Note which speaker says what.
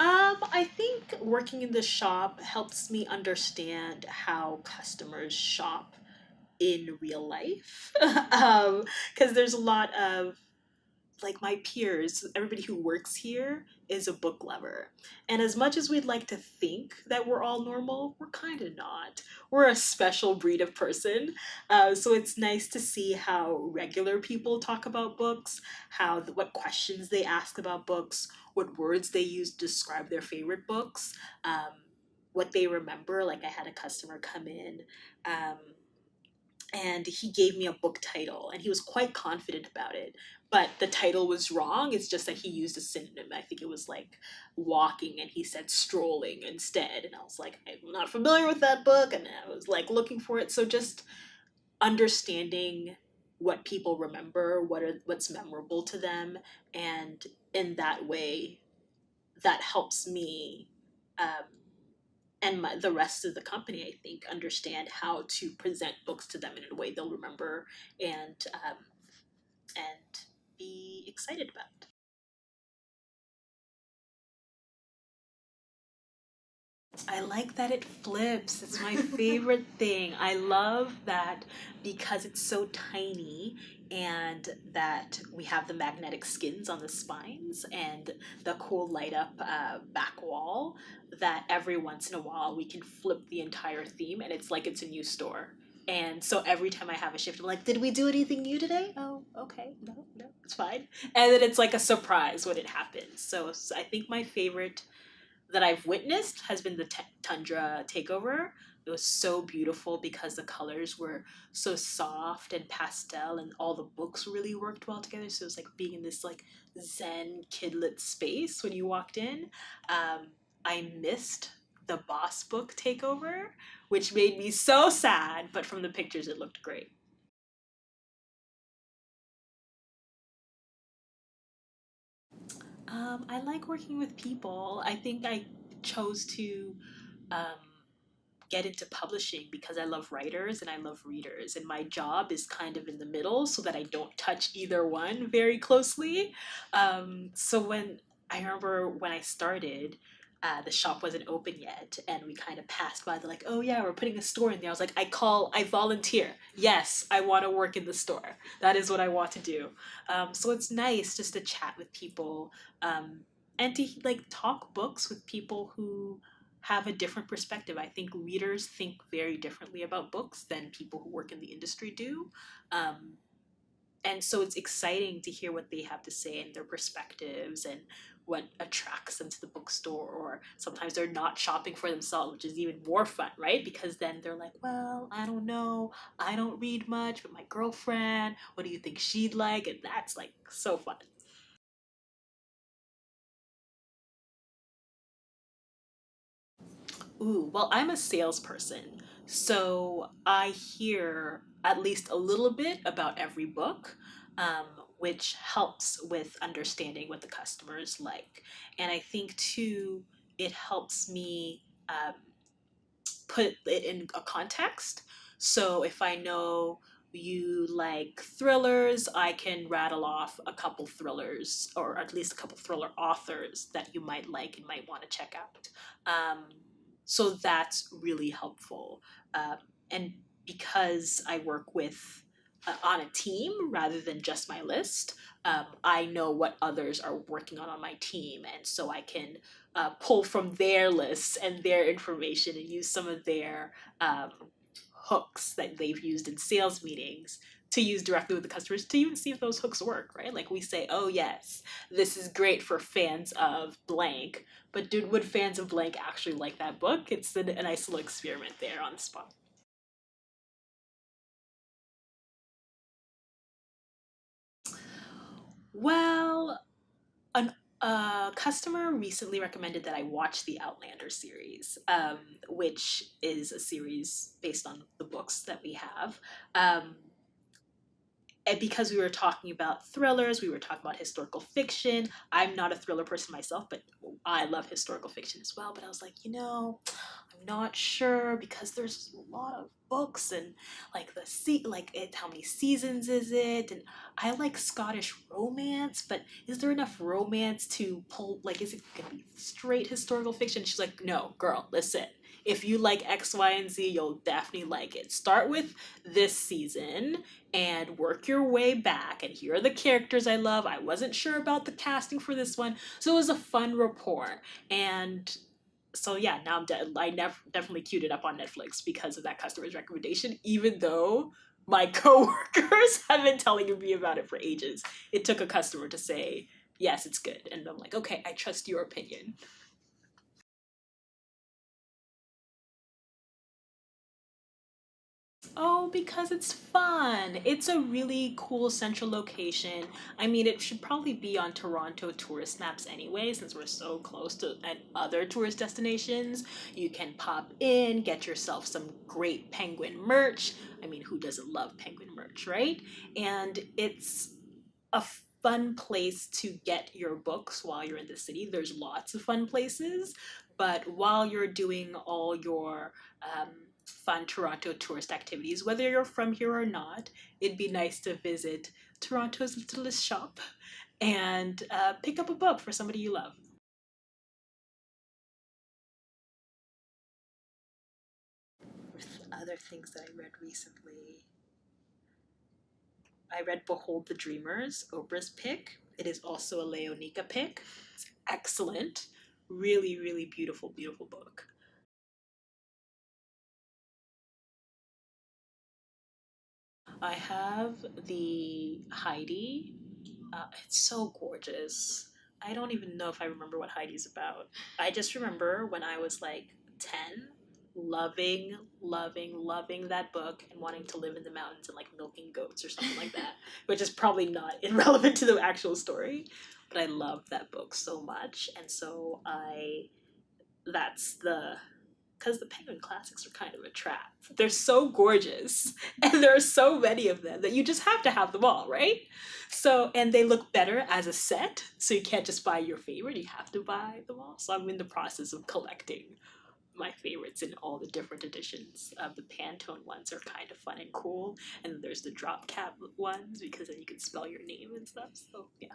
Speaker 1: I think working in the shop helps me understand how customers shop in real life. Because there's a lot of like my peers, everybody who works here is a book lover. And as much as we'd like to think that we're all normal, we're kind of not. We're a special breed of person. So it's nice to see how regular people talk about books, what questions they ask about books, what words they use to describe their favorite books, what they remember. Like I had a customer come in. Um, and he gave me a book title and he was quite confident about it, but the title was wrong. It's just that he used a synonym. I think it was like walking and he said strolling instead, and I was like, I'm not familiar with that book, and I was like looking for it. So just understanding what people remember, what's memorable to them, and in that way that helps me, um, and the rest of the company, I think, understand how to present books to them in a way they'll remember and be excited about. I like that it flips. It's my favorite thing. I love that because it's so tiny and that we have the magnetic skins on the spines and the cool light up back wall, that every once in a while we can flip the entire theme and it's like it's a new store. And so every time I have a shift, I'm like, did we do anything new today? Oh, okay. No, no, it's fine. And then it's like a surprise when it happens. So I think my favorite that I've witnessed has been the Tundra takeover. It was so beautiful because the colors were so soft and pastel, and all the books really worked well together. So it was like being in this like zen kidlit space when you walked in. Um, I missed the Boss Book takeover, which made me so sad. But from the pictures, it looked great. I like working with people. I think I chose to um, get into publishing because I love writers and I love readers. And my job is kind of in the middle so that I don't touch either one very closely. So when I remember when I started, the shop wasn't open yet, and we kind of passed by. They're like, "Oh yeah, we're putting a store in there." I was like, I volunteer. Yes, I want to work in the store. That is what I want to do." So it's nice just to chat with people, um, and to like talk books with people who have a different perspective. I think readers think very differently about books than people who work in the industry do. Um, and so it's exciting to hear what they have to say and their perspectives and what attracts them to the bookstore. Or sometimes they're not shopping for themselves, which is even more fun, right? Because then they're like, well, I don't know, I don't read much, but my girlfriend, what do you think she'd like? And that's like so fun. Ooh, well, I'm a salesperson, so I hear at least a little bit about every book, um, which helps with understanding what the customers like. And I think too, it helps me put it in a context. So if I know you like thrillers, I can rattle off a couple thrillers, or at least a couple thriller authors that you might like and might want to check out. Um, so that's really helpful. Um, and because I work with on a team rather than just my list, I know what others are working on my team, and so I can pull from their lists and their information and use some of their um, hooks that they've used in sales meetings to use directly with the customers to even see if those hooks work, right? Like we say, oh yes, this is great for fans of blank, but would fans of blank actually like that book? It's a nice little experiment there on the spot. Well, An a customer recently recommended that I watch the Outlander series, which is a series based on the books that we have. Um, and because we were talking about thrillers, we were talking about historical fiction. I'm not a thriller person myself, but I love historical fiction as well. But I was like, I'm not sure because there's a lot of books and like how many seasons is it? And I like Scottish romance, but is there enough romance to pull like is it gonna be straight historical fiction? She's like, no, girl, listen. If you like X, Y, and Z, you'll definitely like it. Start with this season and work your way back. And here are the characters I love. I wasn't sure about the casting for this one, so it was a fun rapport. And so yeah, now definitely queued it up on Netflix because of that customer's recommendation. Even though my coworkers have been telling me about it for ages, it took a customer to say yes, it's good, and I'm like, okay, I trust your opinion. Oh, because it's fun. It's a really cool central location. I mean, it should probably be on Toronto tourist maps anyway, since we're so close to other tourist destinations. You can pop in, get yourself some great penguin merch. I mean, who doesn't love penguin merch, right? And it's a fun place to get your books while you're in the city. There's lots of fun places, but while you're doing all your fun Toronto tourist activities, whether you're from here or not, it'd be nice to visit Toronto's littlest shop and pick up a book for somebody you love. With other things that I read recently, I read Behold the Dreamers, Oprah's pick. It is also a Léonicka pick. It's excellent. Really, really beautiful, beautiful book. I have the Heidi. It's so gorgeous. I don't even know if I remember what Heidi's about. I just remember when I was like 10, loving, loving, loving that book and wanting to live in the mountains and like milking goats or something like that, which is probably not irrelevant to the actual story. But I loved that book so much. And so that's the because the Penguin Classics are kind of a trap. They're so gorgeous, and there are so many of them that you just have to have them all, right? So, and they look better as a set, so you can't just buy your favorite, you have to buy them all. So, I'm in the process of collecting my favorites in all the different editions. The Pantone ones are kind of fun and cool, and then there's the drop cap ones because then you can spell your name and stuff. So, yeah.